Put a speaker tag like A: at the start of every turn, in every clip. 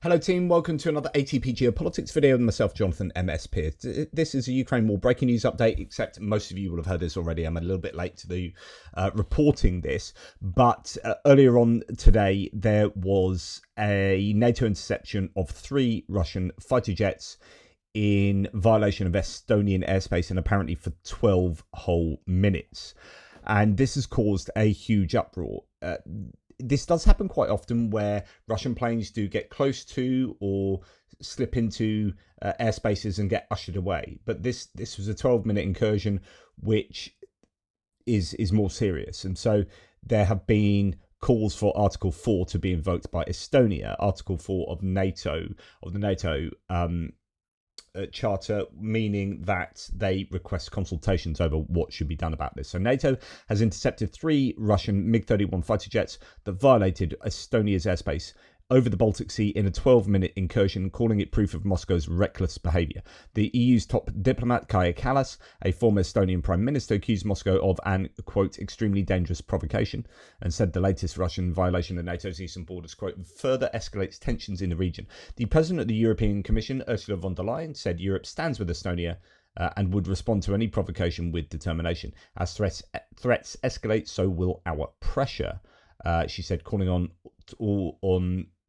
A: Hello team, welcome to another ATP Geopolitics video with myself, Jonathan MS Pearce. This is a Ukraine War breaking news update, except most of you will have heard this already. I'm a little bit late to the reporting this, but earlier on today there was a NATO interception of 3 Russian fighter jets in violation of Estonian airspace, and apparently for 12 whole minutes. And this has caused a huge uproar. This does happen quite often where Russian planes do get close to or slip into airspaces and get ushered away. But this was a 12-minute incursion, which is more serious. And so there have been calls for Article 4 to be invoked by Estonia, Article 4 of NATO, of the NATO charter, meaning that they request consultations over what should be done about this. So NATO has intercepted 3 Russian MiG-31 fighter jets that violated Estonia's airspace over the Baltic Sea in a 12-minute incursion, calling it proof of Moscow's reckless behaviour. The EU's top diplomat, Kaja Kallas, a former Estonian prime minister, accused Moscow of an, quote, extremely dangerous provocation, and said the latest Russian violation of NATO's eastern borders, quote, further escalates tensions in the region. The president of the European Commission, Ursula von der Leyen, said Europe stands with Estonia and would respond to any provocation with determination. As threats escalate, so will our pressure, she said, calling on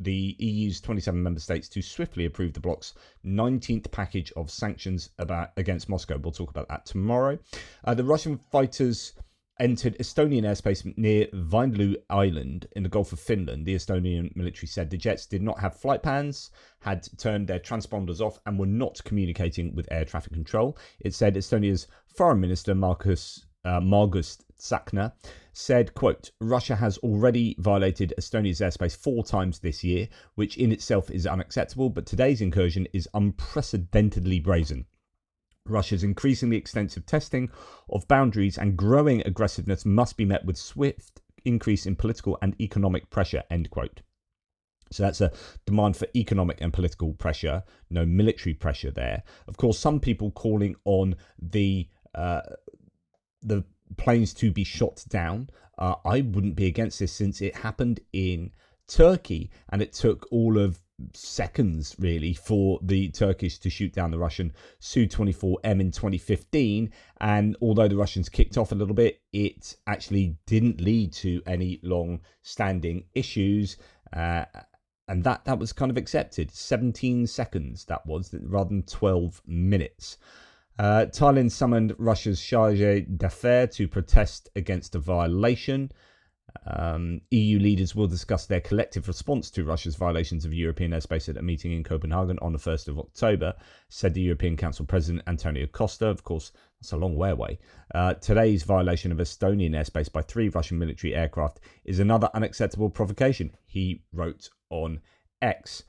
A: the EU's 27 member states to swiftly approve the bloc's 19th package of sanctions against Moscow. We'll talk about that tomorrow. The Russian fighters entered Estonian airspace near Violate Island in the Gulf of Finland. The Estonian military said the jets did not have flight plans, had turned their transponders off, and were not communicating with air traffic control. It said Estonia's foreign minister, Margus Tsahkna, said, quote, Russia has already violated Estonia's airspace 4 times this year, which in itself is unacceptable, but today's incursion is unprecedentedly brazen. Russia's increasingly extensive testing of boundaries and growing aggressiveness must be met with swift increase in political and economic pressure, end quote. So that's a demand for economic and political pressure, no military pressure there. Of course, some people calling on the planes to be shot down. I wouldn't be against this, since it happened in Turkey and it took all of seconds really for the Turkish to shoot down the Russian Su-24M in 2015, and although the Russians kicked off a little bit, it actually didn't lead to any long-standing issues, and that was kind of accepted. 17 seconds that was, rather than 12 minutes. Thailand summoned Russia's charge d'affaires to protest against a violation. EU leaders will discuss their collective response to Russia's violations of European airspace at a meeting in Copenhagen on the 1st of October, said the European Council President Antonio Costa. Of course, that's a long way away. Today's violation of Estonian airspace by 3 Russian military aircraft is another unacceptable provocation, he wrote on X.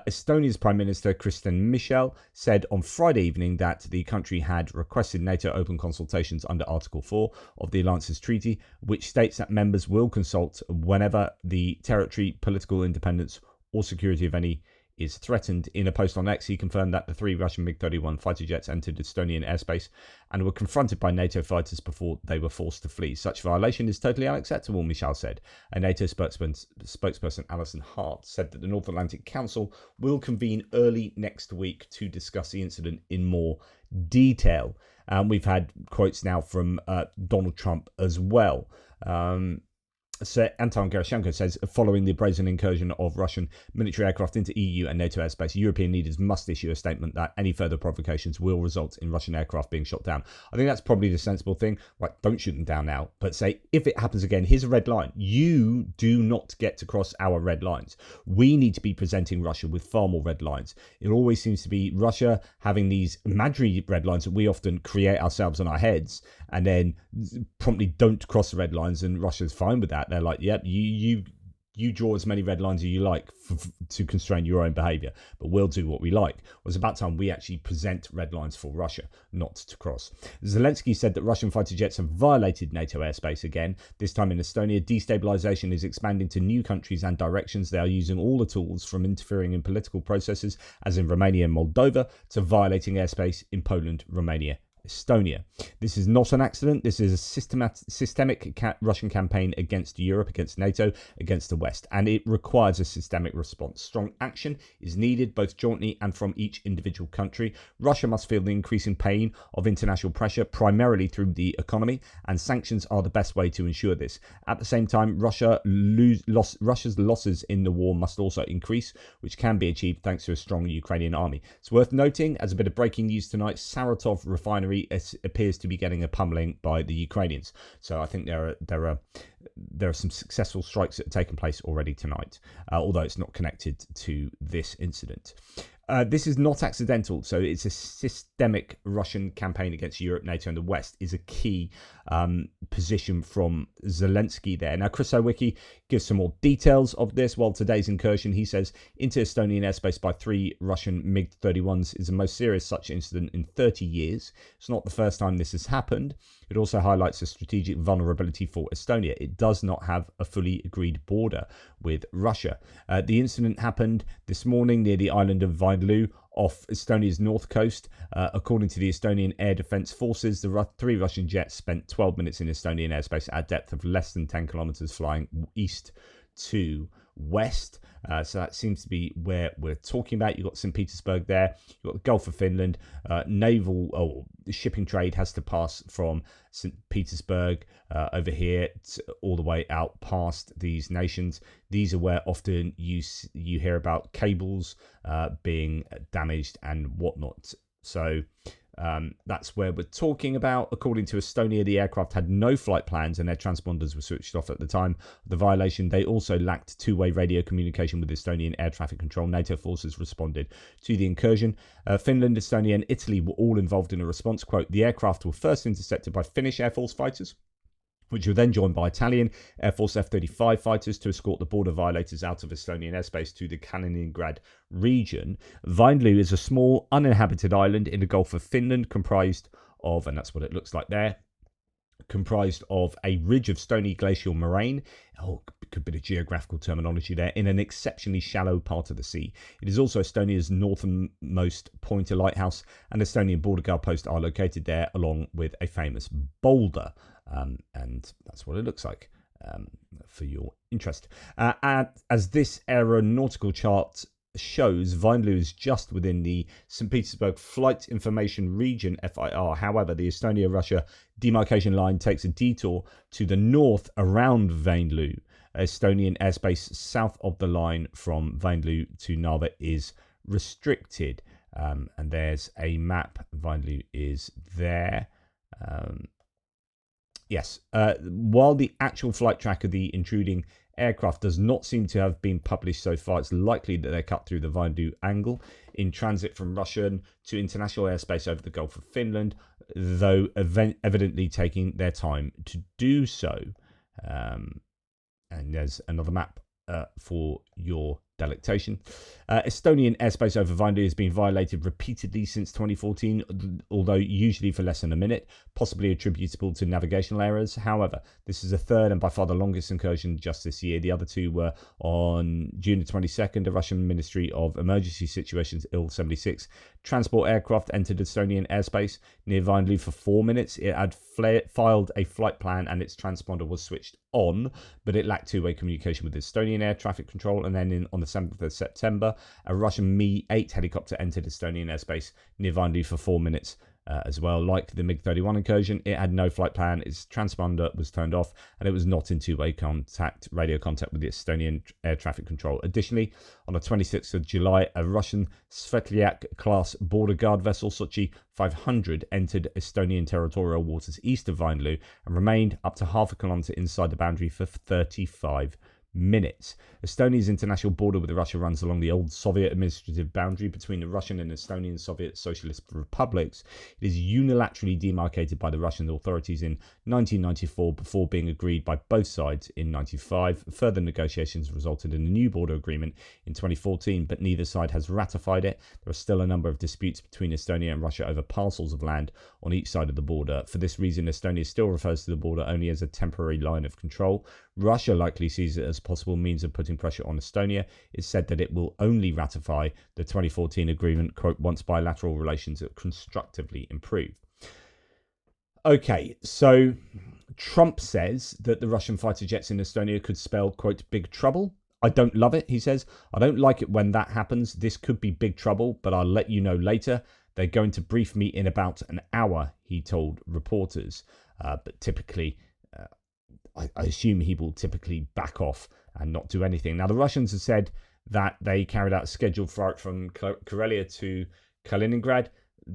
A: Estonia's Prime Minister Kristen Michel said on Friday evening that the country had requested NATO open consultations under Article 4 of the Alliance's treaty, which states that members will consult whenever the territory, political independence or security of any is threatened. In a post on X, he confirmed that the 3 Russian MiG-31 fighter jets entered Estonian airspace and were confronted by NATO fighters before they were forced to flee. Such violation is totally unacceptable, Michel said. A NATO spokesperson Alison Hart said that the North Atlantic Council will convene early next week to discuss the incident in more detail. We've had quotes now from Donald Trump as well. So Anton Gerashenko says, following the brazen incursion of Russian military aircraft into EU and NATO airspace, European leaders must issue a statement that any further provocations will result in Russian aircraft being shot down. I think that's probably the sensible thing. Right, don't shoot them down now, but say, if it happens again, here's a red line. You do not get to cross our red lines. We need to be presenting Russia with far more red lines. It always seems to be Russia having these imaginary red lines that we often create ourselves on our heads, and then promptly don't cross the red lines, and Russia's fine with that. They're like, yep, you draw as many red lines as you like to constrain your own behaviour, but we'll do what we like. Well, it's about time we actually present red lines for Russia not to cross. Zelensky said that Russian fighter jets have violated NATO airspace again, this time in Estonia. Destabilisation is expanding to new countries and directions. They are using all the tools, from interfering in political processes, as in Romania and Moldova, to violating airspace in Poland, Romania, Estonia. This is not an accident. This is a systemic Russian campaign against Europe, against NATO, against the West, and it requires a systemic response. Strong action is needed, both jointly and from each individual country. Russia must feel the increasing pain of international pressure, primarily through the economy, and sanctions are the best way to ensure this. At the same time, Russia's losses in the war must also increase, which can be achieved thanks to a strong Ukrainian army. It's worth noting, as a bit of breaking news tonight, Saratov refinery appears to be getting a pummeling by the Ukrainians. So I think there are some successful strikes that have taken place already tonight, although it's not connected to this incident. This is not accidental, so it's a systemic Russian campaign against Europe, NATO, and the West is a key position from Zelensky there. Now, Chris Owicki gives some more details of this. While today's incursion, he says, into Estonian airspace by 3 Russian MiG-31s is the most serious such incident in 30 years. It's not the first time this has happened. It also highlights a strategic vulnerability for Estonia. It does not have a fully agreed border with Russia. The incident happened this morning near the island of Violate off Estonia's north coast. According to the Estonian Air Defence Forces, the 3 Russian jets spent 12 minutes in Estonian airspace at a depth of less than 10 kilometers flying east to west. So that seems to be where we're talking about. You've got St. Petersburg there. You've got the Gulf of Finland. The shipping trade has to pass from St. Petersburg over here all the way out past these nations. These are where often you hear about cables being damaged and whatnot. So that's where we're talking about. According to Estonia, the aircraft had no flight plans and their transponders were switched off at the time of the violation. They also lacked two-way radio communication with Estonian air traffic control. NATO forces responded to the incursion. Finland, Estonia, and Italy were all involved in a response. Quote, the aircraft were first intercepted by Finnish Air Force fighters, which were then joined by Italian Air Force F-35 fighters to escort the border violators out of Estonian airspace to the Kaliningrad region. Vainlu is a small, uninhabited island in the Gulf of Finland comprised of, and that's what it looks like there, comprised of a ridge of stony glacial moraine, could be the geographical terminology there, in an exceptionally shallow part of the sea. It is also Estonia's northernmost point. A lighthouse and Estonian border guard post are located there, along with a famous boulder. And that's what it looks like for your interest. As this aeronautical chart shows, Vainlu is just within the St. Petersburg Flight Information Region, FIR. However, the Estonia-Russia demarcation line takes a detour to the north around Vainlu. Estonian airspace south of the line from Vainlu to Narva is restricted. And there's a map. Vainlu is there. Yes, while the actual flight track of the intruding aircraft does not seem to have been published so far, it's likely that they cut through the Vainlu angle in transit from Russian to international airspace over the Gulf of Finland, though evidently taking their time to do so. And there's another map for your delectation. Estonian airspace over Vainlu has been violated repeatedly since 2014, although usually for less than a minute, possibly attributable to navigational errors. However, this is the third and by far the longest incursion just this year. The other two were on June the 22nd. The Russian Ministry of Emergency Situations Il-76 transport aircraft entered Estonian airspace near Vainlu for 4 minutes. It had filed a flight plan and its transponder was switched on, but it lacked two-way communication with Estonian air traffic control. And then on the 7th of September, a Russian Mi-8 helicopter entered Estonian airspace near Vainlu for 4 minutes as well. Like the MiG-31 incursion, it had no flight plan, its transponder was turned off, and it was not in two-way radio contact with the Estonian air traffic control. Additionally, on the 26th of July, a Russian Svetliak-class border guard vessel, Sochi 500, entered Estonian territorial waters east of Vainlu and remained up to half a kilometre inside the boundary for 35 minutes. Estonia's international border with Russia runs along the old Soviet administrative boundary between the Russian and Estonian Soviet Socialist republics. It is unilaterally demarcated by the Russian authorities in 1994 before being agreed by both sides in 1995. Further negotiations resulted in a new border agreement in 2014, but neither side has ratified it. There are still a number of disputes between Estonia and Russia over parcels of land on each side of the border. For this reason, Estonia still refers to the border only as a temporary line of control. Russia likely sees it as a possible means of putting pressure on Estonia. It's said that it will only ratify the 2014 agreement, quote, once bilateral relations are constructively improved. Okay, so Trump says that the Russian fighter jets in Estonia could spell, quote, big trouble. I don't love it, he says. I don't like it when that happens. This could be big trouble, but I'll let you know later. They're going to brief me in about an hour, he told reporters. But typically, I assume he will typically back off and not do anything. Now, the Russians have said that they carried out a scheduled flight from Karelia to Kaliningrad,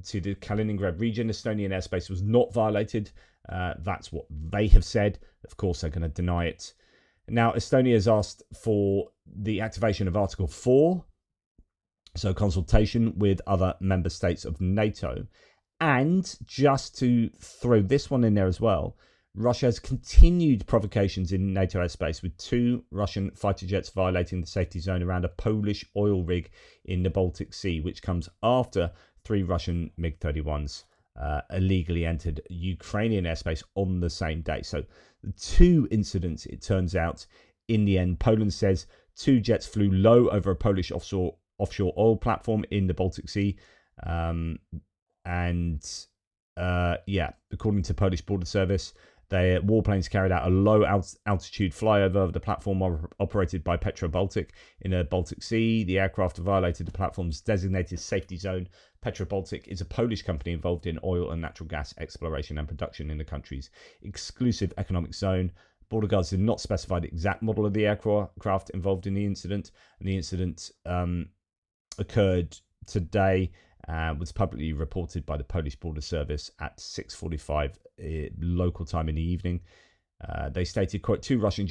A: to the Kaliningrad region. Estonian airspace was not violated. That's what they have said. Of course, they're going to deny it. Now, Estonia has asked for the activation of Article 4, so consultation with other member states of NATO. And just to throw this one in there as well, Russia has continued provocations in NATO airspace, with 2 Russian fighter jets violating the safety zone around a Polish oil rig in the Baltic Sea, which comes after 3 Russian MiG-31s illegally entered Ukrainian airspace on the same day. So 2 incidents, it turns out, in the end. Poland says 2 jets flew low over a Polish offshore oil platform in the Baltic Sea. According to Polish Border Service, their warplanes carried out a low altitude flyover of the platform operated by Petro Baltic in the Baltic Sea. The aircraft violated the platform's designated safety zone. Petro Baltic is a Polish company involved in oil and natural gas exploration and production in the country's exclusive economic zone. Border guards did not specify the exact model of the aircraft involved in the incident, and the incident occurred today. Was publicly reported by the Polish Border Service at 6:45 local time in the evening. They stated, quote, 2 Russian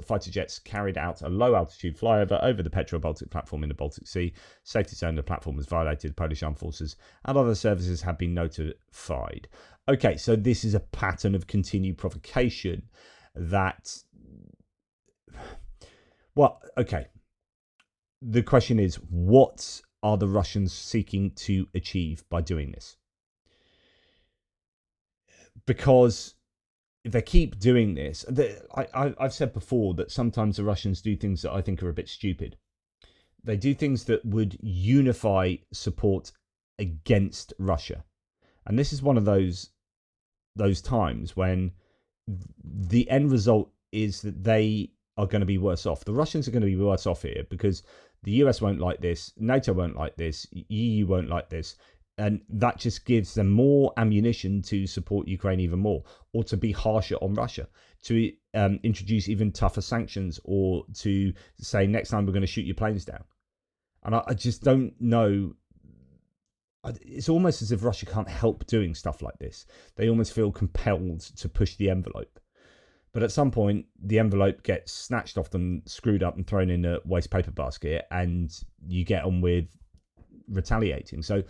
A: fighter jets carried out a low altitude flyover over the Petro-Baltic platform in the Baltic Sea. Safety zone of the platform was violated. Polish armed forces and other services have been notified. Okay, so this is a pattern of continued provocation that... Well, okay. The question is, what are the Russians seeking to achieve by doing this? Because if they keep doing this, I've said before that sometimes the Russians do things that I think are a bit stupid. They do things that would unify support against Russia. And this is one of those times when the end result is that they are going to be worse off. The Russians are going to be worse off here because the US won't like this, NATO won't like this, EU won't like this, and that just gives them more ammunition to support Ukraine even more, or to be harsher on Russia, to introduce even tougher sanctions, or to say next time we're going to shoot your planes down. And I just don't know. It's almost as if Russia can't help doing stuff like this. They almost feel compelled to push the envelope. But at some point, the envelope gets snatched off them, screwed up and thrown in a waste paper basket, and you get on with retaliating. So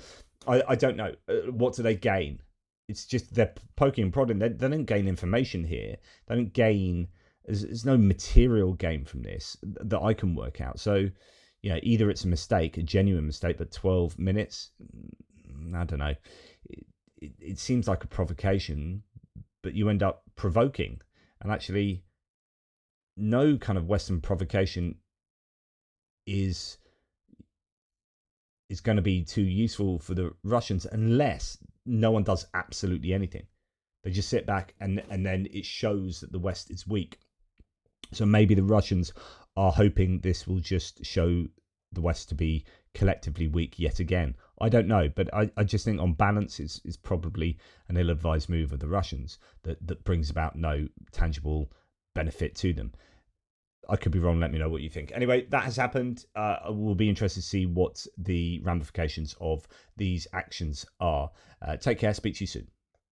A: I don't know. What do they gain? It's just they're poking and prodding. They don't gain information here. They don't gain... There's no material gain from this that I can work out. So, either it's a mistake, a genuine mistake, but 12 minutes, I don't know. It seems like a provocation, but you end up provoking. And actually, no kind of Western provocation is going to be too useful for the Russians unless no one does absolutely anything. They just sit back and then it shows that the West is weak. So maybe the Russians are hoping this will just show the West to be collectively weak yet again. I don't know, but I just think on balance it's probably an ill-advised move of the Russians that brings about no tangible benefit to them. I could be wrong. Let me know what you think. Anyway, that has happened. We'll be interested to see what the ramifications of these actions are. Take care. Speak to you soon.